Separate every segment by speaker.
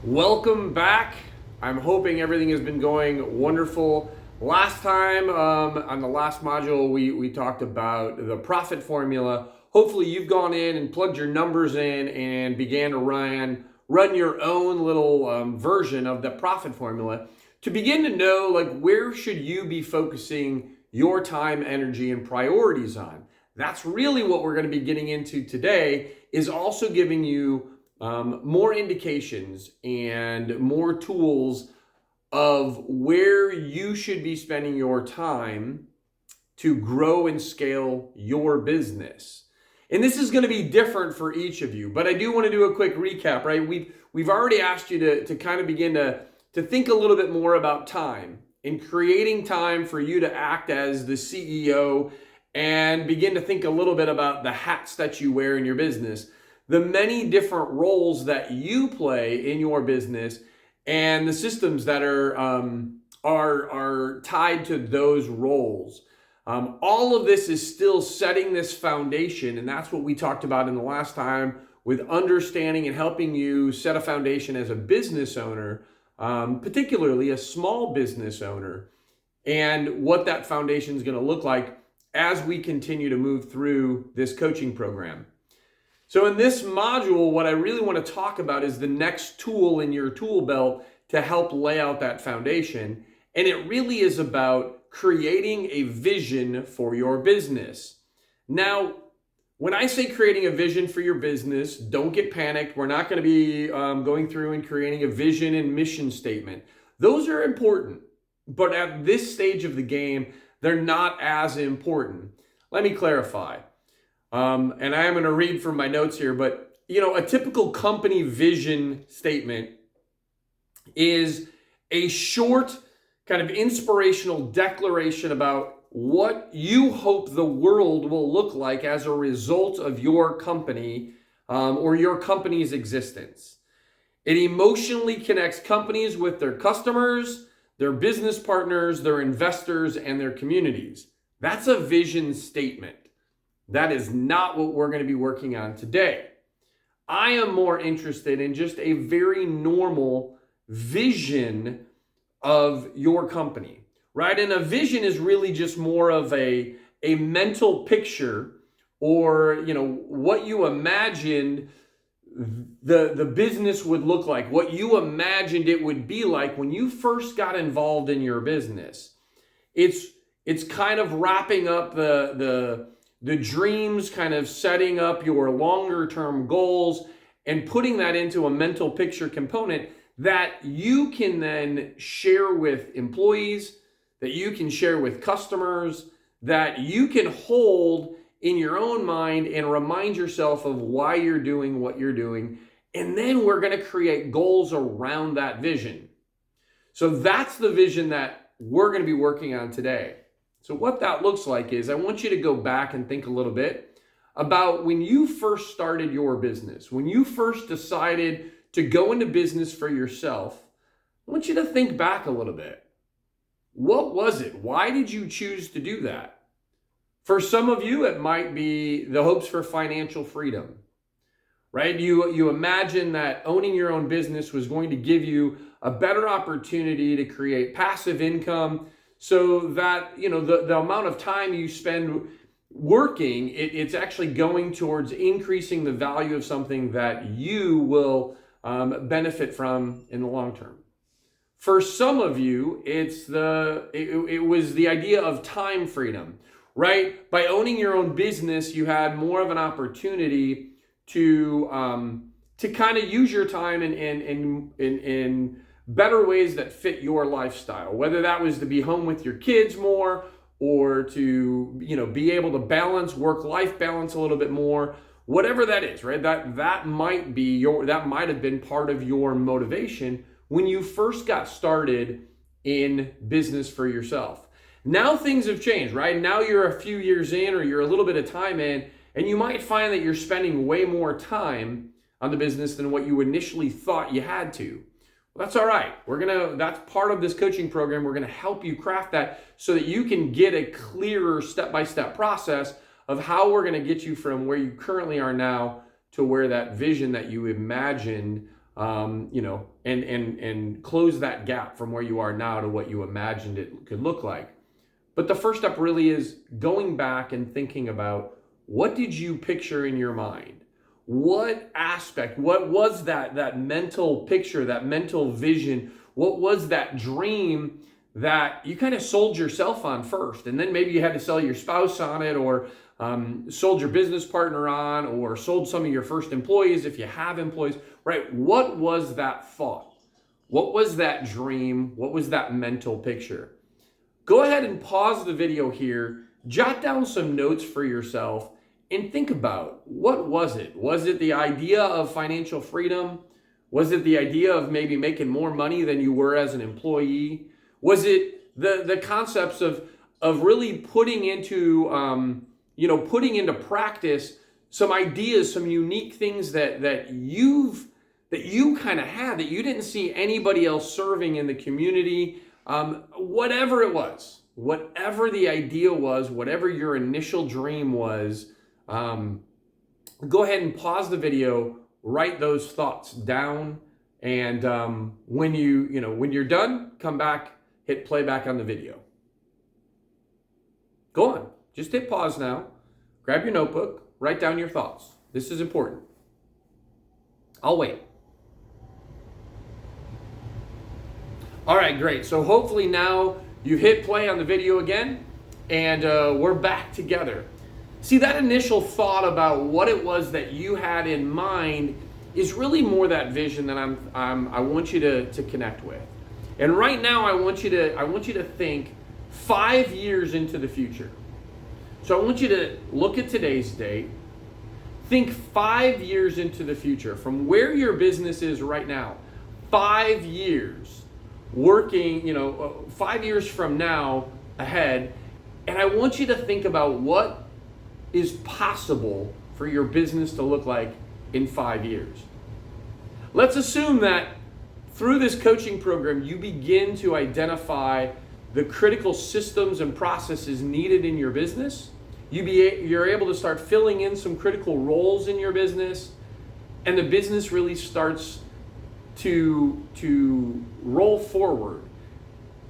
Speaker 1: Welcome back. I'm hoping everything has been going wonderful. Last time on the last module, we talked about the profit formula. Hopefully you've gone in and plugged your numbers in and began to run your own little version of the profit formula to begin to know, like, where should you be focusing your time, energy, and priorities on. That's really what we're going to be getting into today, is also giving you more indications and more tools of where you should be spending your time to grow and scale your business. And this is going to be different for each of you, but I do want to do a quick recap, right? We've already asked you to kind of begin to think a little bit more about time and creating time for you to act as the CEO and begin to think a little bit about the hats that you wear in your business, the many different roles that you play in your business, and the systems that are tied to those roles. All of this is still setting this foundation, and that's what we talked about in the last time with understanding and helping you set a foundation as a business owner, particularly a small business owner, and what that foundation is going to look like as we continue to move through this coaching program. So in this module, what I really want to talk about is the next tool in your tool belt to help lay out that foundation. And it really is about creating a vision for your business. Now, when I say creating a vision for your business, don't get panicked. We're not going to be going through and creating a vision and mission statement. Those are important, but at this stage of the game, they're not as important. Let me clarify. And I am going to read from my notes here, but a typical company vision statement is a short kind of inspirational declaration about what you hope the world will look like as a result of your company or your company's existence. It emotionally connects companies with their customers, their business partners, their investors, and their communities. That's a vision statement. That is not what we're going to be working on today. I am more interested in just a very normal vision of your company, right? And a vision is really just more of a mental picture, or what you imagined the business would look like, what you imagined it would be like when you first got involved in your business. It's kind of wrapping up the dreams, kind of setting up your longer term goals and putting that into a mental picture component that you can then share with employees, that you can share with customers, that you can hold in your own mind and remind yourself of why you're doing what you're doing. And then we're going to create goals around that vision. So that's the vision that we're going to be working on today. So what that looks like is, I want you to go back and think a little bit about when you first started your business, when you first decided to go into business for yourself. I want you to think back a little bit. What was it? Why did you choose to do that? For some of you, it might be the hopes for financial freedom, right? You imagine that owning your own business was going to give you a better opportunity to create passive income, so that the amount of time you spend working, it's actually going towards increasing the value of something that you will benefit from in the long term. For some of you, it was the idea of time freedom, right? By owning your own business, you had more of an opportunity to kind of use your time in better ways that fit your lifestyle, whether that was to be home with your kids more, or to be able to balance work-life balance a little bit more, whatever that is, right? That might have been part of your motivation when you first got started in business for yourself. Now things have changed, right? Now you're a few years in, or you're a little bit of time in, and you might find that you're spending way more time on the business than what you initially thought you had to. That's all right. That's part of this coaching program. We're going to help you craft that so that you can get a clearer step-by-step process of how we're going to get you from where you currently are now to where that vision that you imagined and close that gap from where you are now to what you imagined it could look like. But the first step really is going back and thinking about, what did you picture in your mind? What aspect, what was that mental picture, that mental vision? What was that dream that you kind of sold yourself on first? And then maybe you had to sell your spouse on it, or sold your business partner on, or sold some of your first employees if you have employees, right? What was that thought? What was that dream? What was that mental picture? Go ahead and pause the video here, jot down some notes for yourself, and think about, what was it? Was it the idea of financial freedom? Was it the idea of maybe making more money than you were as an employee? Was it the concepts of really putting into practice some ideas, some unique things that you kind of had that you didn't see anybody else serving in the community? Whatever it was, whatever the idea was, whatever your initial dream was, go ahead and pause the video, write those thoughts down, and when you're done, come back, hit play back on the video. Go on, just hit pause now, grab your notebook, write down your thoughts. This is important. I'll wait. All right, great. So hopefully now you've hit play on the video again, and we're back together. See, that initial thought about what it was that you had in mind is really more that vision that I want you to connect with. And right now, I want you to think 5 years into the future. So I want you to look at today's date, think 5 years into the future, from where your business is right now. 5 years. Working, 5 years from now ahead, and I want you to think about what is possible for your business to look like in 5 years. Let's assume that through this coaching program, you begin to identify the critical systems and processes needed in your business. You're able to start filling in some critical roles in your business, and the business really starts to roll forward.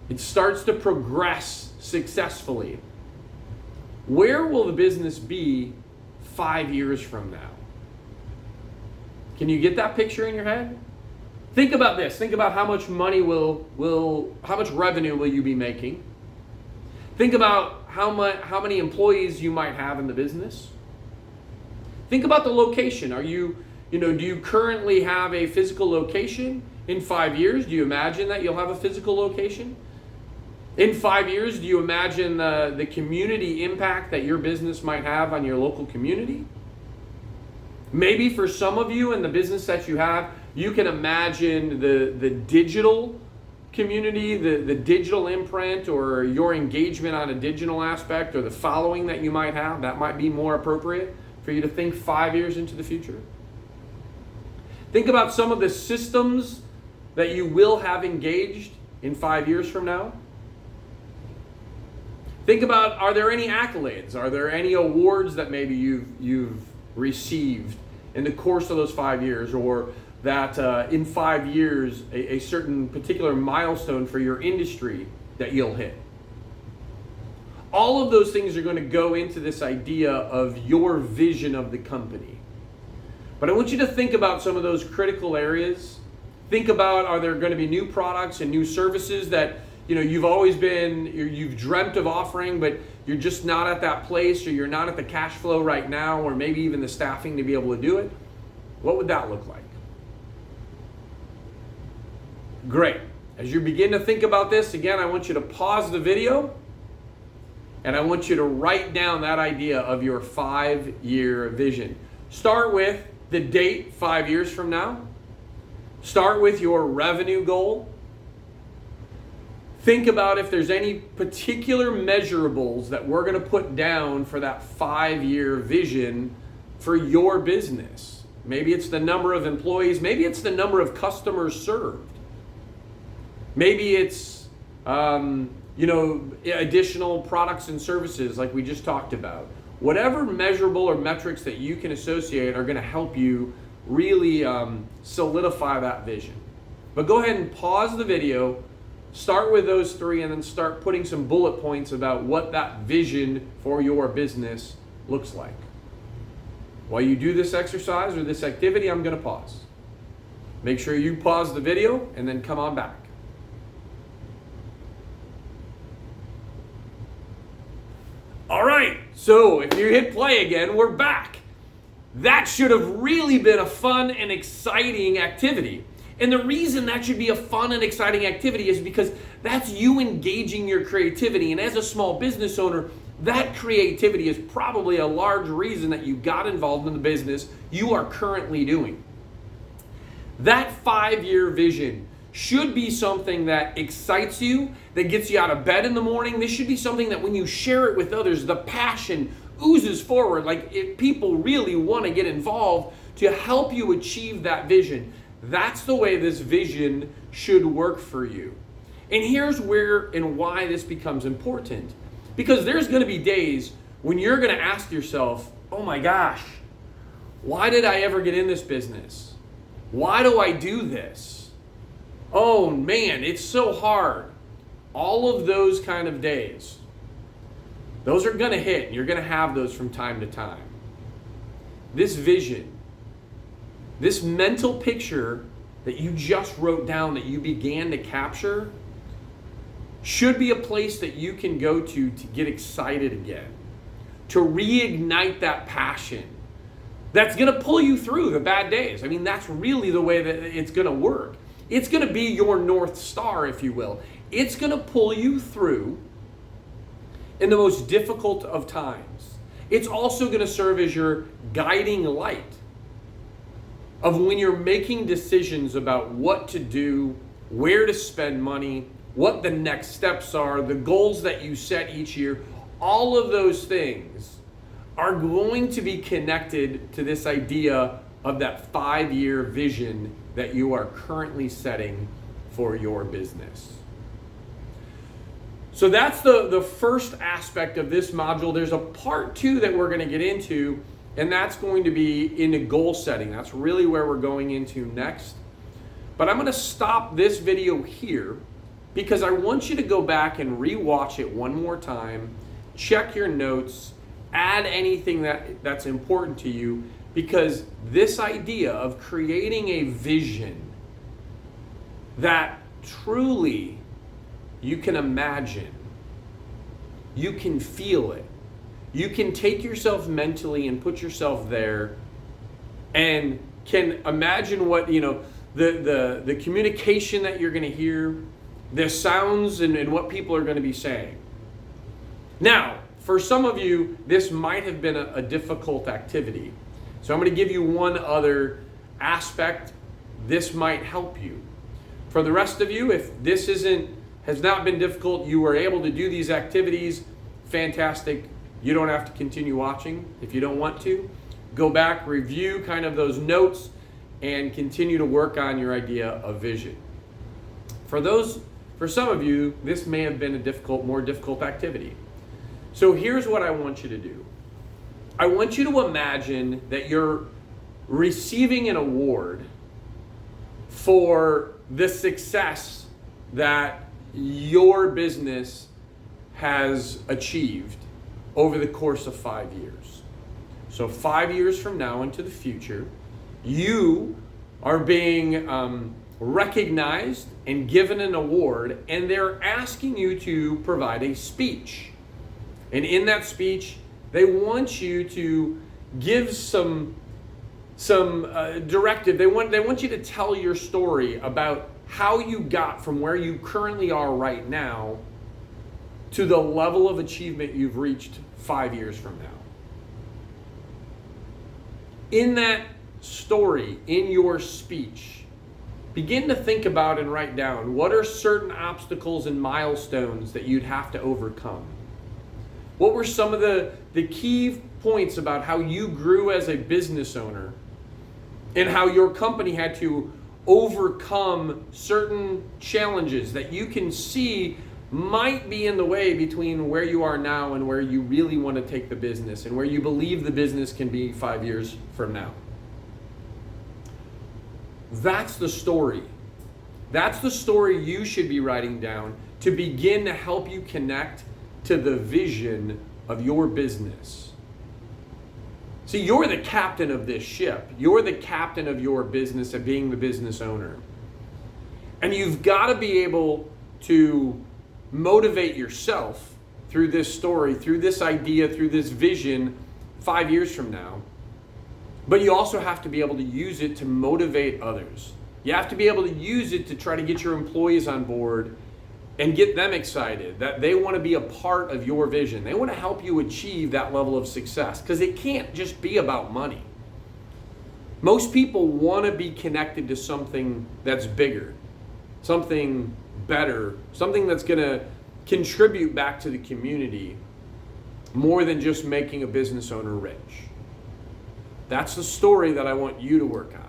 Speaker 1: It starts to progress successfully. Where will the business be 5 years from now? Can you get that picture in your head? Think about this. Think about how much money how much revenue will you be making? Think about how many employees you might have in the business. Think about the location. Do you currently have a physical location? In 5 years, do you imagine that you'll have a physical location? In 5 years, do you imagine the community impact that your business might have on your local community? Maybe for some of you in the business that you have, you can imagine the digital community, the digital imprint, or your engagement on a digital aspect, or the following that you might have. That might be more appropriate for you to think 5 years into the future. Think about some of the systems that you will have engaged in 5 years from now. Think about, are there any accolades? Are there any awards that maybe you've received in the course of those 5 years, or that in 5 years a certain particular milestone for your industry that you'll hit? All of those things are going to go into this idea of your vision of the company. But I want you to think about some of those critical areas. Think about, are there going to be new products and new services that you've dreamt of offering, but you're just not at that place, or you're not at the cash flow right now, or maybe even the staffing to be able to do it? What would that look like? Great. As you begin to think about this, again, I want you to pause the video, and I want you to write down that idea of your 5-year vision. Start with the date 5 years from now. Start with your revenue goal. Think about if there's any particular measurables that we're going to put down for that 5-year vision for your business. Maybe it's the number of employees. Maybe it's the number of customers served. Maybe it's additional products and services like we just talked about. Whatever measurable or metrics that you can associate are going to help you really solidify that vision. But go ahead and pause the video, start with those three, and then start putting some bullet points about what that vision for your business looks like. While you do this exercise or this activity, I'm going to pause. Make sure you pause the video and then come on back. All right, so if you hit play again, we're back. That should have really been a fun and exciting activity. And the reason that should be a fun and exciting activity is because that's you engaging your creativity. And as a small business owner, that creativity is probably a large reason that you got involved in the business you are currently doing. That 5-year vision should be something that excites you, that gets you out of bed in the morning. This should be something that when you share it with others, the passion oozes forward. Like if people really want to get involved to help you achieve that vision. That's the way this vision should work for you. And here's where and why this becomes important. Because there's going to be days when you're going to ask yourself, oh my gosh, why did I ever get in this business? Why do I do this? Oh man, it's so hard. All of those kind of days, those are going to hit. And you're going to have those from time to time. This vision, this mental picture that you just wrote down, that you began to capture, should be a place that you can go to get excited again, to reignite that passion that's going to pull you through the bad days. I mean, that's really the way that it's going to work. It's going to be your North Star, if you will. It's going to pull you through in the most difficult of times. It's also going to serve as your guiding light of when you're making decisions about what to do, where to spend money, what the next steps are, the goals that you set each year. All of those things are going to be connected to this idea of that 5-year vision that you are currently setting for your business. So that's the first aspect of this module. There's a part 2 that we're going to get into, and that's going to be into goal setting. That's really where we're going into next. But I'm going to stop this video here because I want you to go back and rewatch it one more time, check your notes, add anything that's important to you, because this idea of creating a vision that truly you can imagine, you can feel it, you can take yourself mentally and put yourself there and can imagine what, the communication that you're going to hear, the sounds and what people are going to be saying. Now, for some of you, this might have been a difficult activity. So I'm going to give you one other aspect. This might help you. For the rest of you, if this has not been difficult, you were able to do these activities, fantastic. You don't have to continue watching if you don't want to. Go back, review kind of those notes, and continue to work on your idea of vision. For some of you, this may have been a more difficult activity. So here's what I want you to do. I want you to imagine that you're receiving an award for the success that your business has achieved over the course of 5 years. So 5 years from now into the future, you are being recognized and given an award, and they're asking you to provide a speech. And in that speech, they want you to give some directive. They want you to tell your story about how you got from where you currently are right now to the level of achievement you've reached 5 years from now. In that story, in your speech, begin to think about and write down what are certain obstacles and milestones that you'd have to overcome. What were some of the key points about how you grew as a business owner and how your company had to overcome certain challenges that you can see might be in the way between where you are now and where you really want to take the business and where you believe the business can be 5 years from now? That's the story. That's the story you should be writing down to begin to help you connect to the vision of your business. See, you're the captain of this ship. You're the captain of your business, of being the business owner. And you've got to be able to motivate yourself through this story, through this idea, through this vision 5 years from now. But you also have to be able to use it to motivate others. You have to be able to use it to try to get your employees on board and get them excited that they want to be a part of your vision. They want to help you achieve that level of success, because it can't just be about money. Most people want to be connected to something that's bigger, something better, something that's going to contribute back to the community more than just making a business owner rich. That's the story that I want you to work on.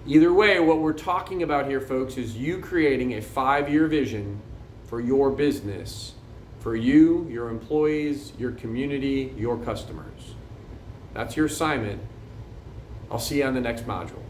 Speaker 1: Either way, what we're talking about here, folks, is you creating a 5-year vision for your business, for you, your employees, your community, your customers. That's your assignment. I'll see you on the next module.